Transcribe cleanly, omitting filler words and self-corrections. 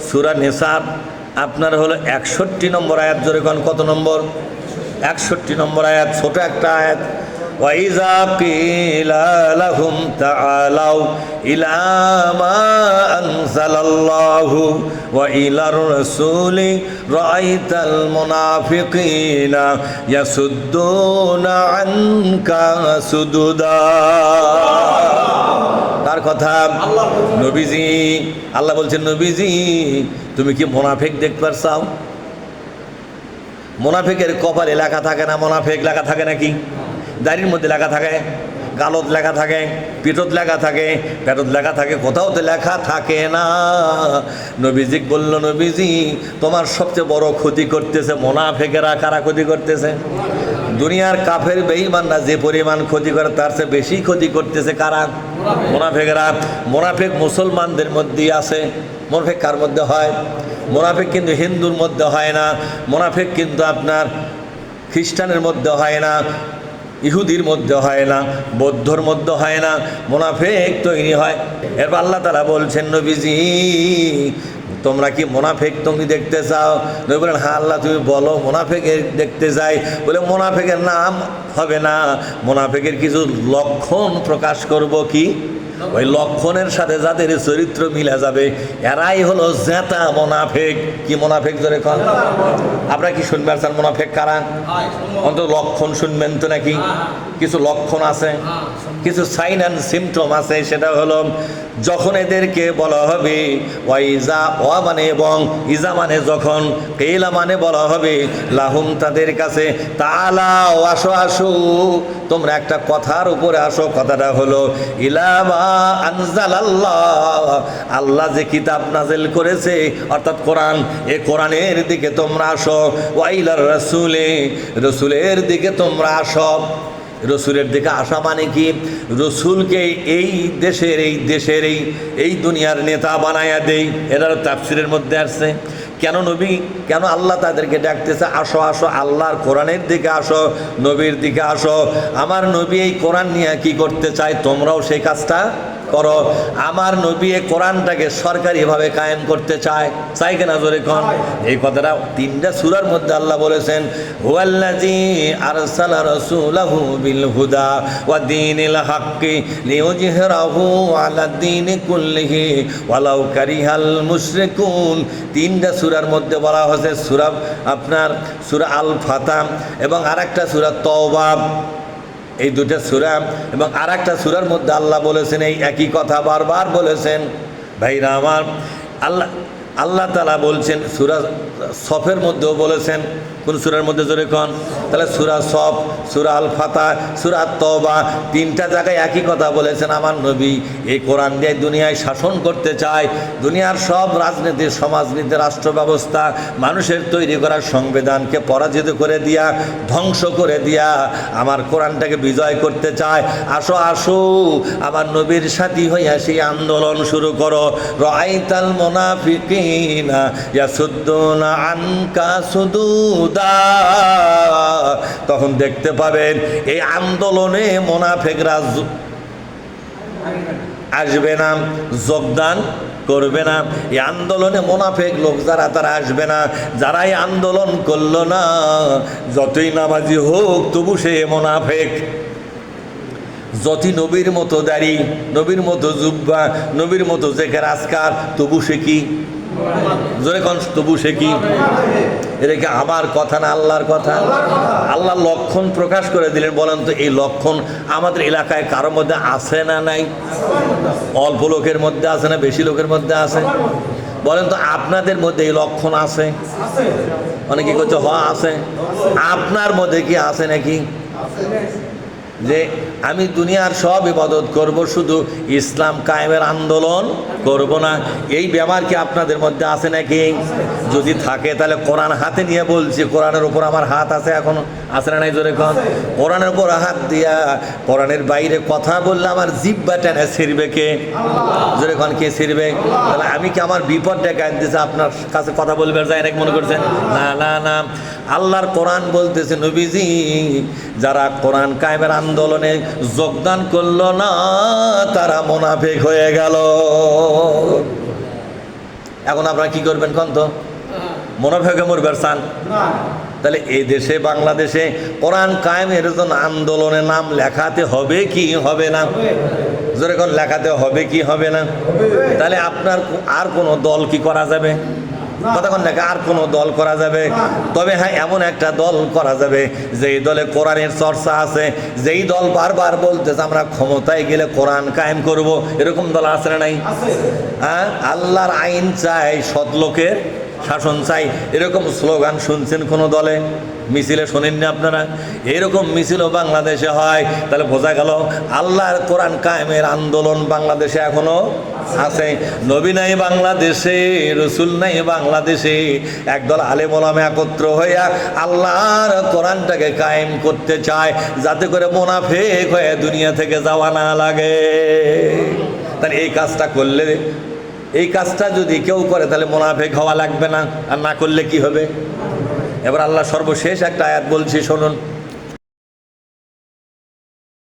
সূরা নিসার আপনার হলো 61 নম্বর আয়াত। জোরে কোন কত নম্বর? 61 নম্বর আয়াত, ছোট একটা আয়াত। ওয়াইজা কিলা লাহুম তাআলাউ ইলা মা আনজালাল্লাহু ওয়া ইলার রাসূলি রাআইতাল মুনাফিকিনা ইয়াসুদ্দুনা আনকা সুদুদা। তার কথা নবীজি, আল্লাহ বলছেন নবীজি তুমি কি মুনাফিক দেখতে পারছাও? মুনাফিকের কপালে লেখা থাকে না? মুনাফিক লেখা থাকে নাকি? দাড়ির মধ্যে লেখা থাকে, গালত লেখা থাকে, পিঠত লেখা থাকে, পেটত লেখা থাকে, কোথাও তো লেখা থাকে না। নবীজি বলল নবীজি তোমার সবচেয়ে বড় ক্ষতি করতেছে মুনাফিকেরা। কারা ক্ষতি করতেছে? দুনিয়ার কাফের বেঈমানরা যে পরিমাণ ক্ষতি করে তার চেয়ে বেশি ক্ষতি করতেছে কারা? মুনাফিকেরা। মুনাফিক মুসলমানদের মধ্যেই আছে। মুনাফিক কার মধ্যে হয়? মুনাফিক কিন্তু হিন্দুর মধ্যে হয় না, মুনাফিক কিন্তু আপনার খ্রিস্টানের মধ্যে হয় না, ইহুদির মধ্যে হয় না, বৌদ্ধর মধ্যে হয় না। মুনাফিক তৈরি হয়। এরপর আল্লাহ তাআলা বলছেন নবীজি তোমরা কি মুনাফিক তুমি দেখতে চাও? নবী বলেন হ্যাঁ আল্লাহ তুমি বলো মুনাফিকের দেখতে যাই। বলে মুনাফিকের নাম হবে না, মুনাফিকের কিছু লক্ষণ প্রকাশ করব। কি ওই লক্ষণের সাথে যাদের চরিত্র মিলে যাবে এরাই হলো জেতা মুনাফিক। কি মুনাফিক জোরে কন? আপনারা কি শুনবেন চান মুনাফিক কারা? অন্তত লক্ষণ শুনবেন তো নাকি? কিছু লক্ষণ আছে, কিছু সাইন অ্যান্ড সিমটম আছে। সেটা হলো যখন এদেরকে বলা হবে ওয়াইজা, ওয়া মানে এবং, ইজা মানে যখন, কেলা মানে বলা হবে লাহুম তাদের কাছে, তাআলাও আসো আসো তোমরা একটা কথার উপরে আসো। কথাটা হলো ইলা মা আনজালাল্লাহ, আল্লাহ যে কিতাব নাজিল করেছে অর্থাৎ কোরআন, এই কোরআনের দিকে তোমরা আসো। ওয়াইলার রাসূলে, রাসূলের দিকে তোমরা আসো। রসুলের দিকে আসা মানে কি? রসুলকে এই দেশের এই দুনিয়ার নেতা বানায়া দেই। এরা তাফসীরের মধ্যে আসছে। কেন নবী, কেন আল্লাহ তাদেরকে ডাকতেছে আসো আসো আল্লাহর কোরআনের দিকে আসো, নবীর দিকে আসো। আমার নবী এই কোরআন নিয়ে কি করতে চায় তোমরাও সেই কাজটা করো। আমার নবী এই কোরআনটাকে সরকারিভাবে কায়েম করতে চায়, চাই কিনা জোরে কোন? এই কথাটা 3টা সূরার মধ্যে আল্লাহ বলেছেন হুয়াল্লাযী আরসালা রাসূলাহু বিল হুদা ওয়া দীনিল হাক্কি লিইয়ুযহিরাহু আলা দীনি কুল্লিহি ওয়ালাউ কারিহাল মুশরিকুন। 3টা সূরার মধ্যে বলা হয়েছে সূরা আপনার সূরা আল ফাতহ এবং আরেকটা সূরা তওবা। এই 2টা সূরা এবং আরেকটা সূরার মধ্যে আল্লাহ বলেছেন এই একই কথা বারবার বলেছেন। ভাইরা আমার, আল্লাহ তাআলা বলছেন সূরা সফের মধ্যেও বলেছেন। কোন সূরার মধ্যে জোরে কোন? তাহলে সূরা সফ, সূরা আল ফাতহ, সূরা তওবা 3টা জায়গায় একই কথা বলেছেন। আমার নবী এই কোরআন দিয়ে দুনিয়ায় শাসন করতে চায়। দুনিয়ার সব রাজনীতি, সমাজনীতি, রাষ্ট্র ব্যবস্থা, মানুষের তৈরি করা সংবিধানকে পরাজিত করে দিয়া, ধ্বংস করে দিয়া আমার কোরআনটাকে বিজয় করতে চায়। আসো আসো আমার নবীর সাথী হইয়া সেই আন্দোলন শুরু করো। রাআইতাল মুনাফিকিনা ইয়াসুদ্দুনা আনকা সুদুদা। তখন দেখতে পাবেন এই আন্দোলনে মুনাফিকরা আসবে না, যোগদান করবে না। এই আন্দোলনে মুনাফিক লোক যারা তারা আসবে না। যারা এই আন্দোলন করলো না যতই নামাজি হোক তবু সে মুনাফিক। যতই নবীর মতো দাড়ি, নবীর মতো জুব্বা, নবীর মতো জেকের আজকার, তবু সে কি? জোরে কোন? তবু সে কি? এটা কি আমার কথা না আল্লাহর কথা? আল্লাহ লক্ষণ প্রকাশ করে দিলেন। বলেন তো এই লক্ষণ আমাদের এলাকায় কারোর মধ্যে আছে না নাই? অল্প লোকের মধ্যে আছে না বেশি লোকের মধ্যে আছে? বলেন তো আপনাদের মধ্যে এই লক্ষণ আছে? অনেকে করছে হ আছে। আপনার মধ্যে কি আছে নাকি? যে আমি দুনিয়ার সব ইবাদত করব, শুধু ইসলাম কায়েমের আন্দোলন করব না, এই ব্যাপার কি আপনাদের মধ্যে আছে নাকি? যদি থাকে তাহলে কোরআন হাতে নিয়ে বলছি, কোরআনের উপর আমার হাত আছে, এখন আছে না নাই জোরে কোন? কোরআনের উপর হাত দিয়া কোরআনের বাইরে কথা বললে আমার জিহ্বা টেনে ছিড়বে কে? জোরে কোন? কে ছিড়বে? তাহলে আমি কি আমার বিপদ ডেকে আনতেছি আপনার কাছে কথা বলবে যায় নাকি মনে করছেন? না না না, আল্লাহর কোরআন বলতেছে নবীজি যারা কোরআন কায়েমের আন্দোলনে যোগদান করলো না তারা মুনাফিক হয়ে গেল। এখন আপনারা কি করবেন কোন তো? মুনাফিক মরবার চান? তাহলে এই দেশে বাংলাদেশে কোরআন কায়েমের জন্য আন্দোলনের নাম লেখাতে হবে কি হবে না? জোরে কোন লেখাতে হবে কি হবে না? তাহলে আপনার আর কোনো দল কি করা যাবে? কতক্ষণ লেখা আর কোনো দল করা যাবে? তবে হ্যাঁ, এমন একটা দল করা যাবে যেই দলে কোরআনের চর্চা আছে, যেই দল বারবার বলতেছে আমরা ক্ষমতায় গেলে কোরআন কায়েম করব, এরকম দল আছে না নাই? হ্যাঁ, আল্লাহর আইন চাই, সৎ লোকের শাসন চাই, এরকম স্লোগান শুনছেন কোনো দলে? মিছিলে শোনেননি আপনারা? এরকম মিছিলও বাংলাদেশে হয়। তাহলে বোঝা গেল আল্লাহর কোরআন কায়েমের আন্দোলন বাংলাদেশে এখনো আছে। নবী নাই বাংলাদেশে, রসুল নাই বাংলাদেশে, একদল আলেম ওলামা একত্র হইয়া আল্লাহর কোরআনটাকে কায়েম করতে চায়, যাতে করে মুনাফিক হয়ে দুনিয়া থেকে যাওয়া না লাগে। তাহলে এই কাজটা করলে, এই কাজটা যদি কেউ করে তাহলে মুনাফিক হওয়া লাগবে না, আর না করলে কি হবে? এবার আল্লাহ সর্বশেষ একটা আয়াত বলছি, শুনুন।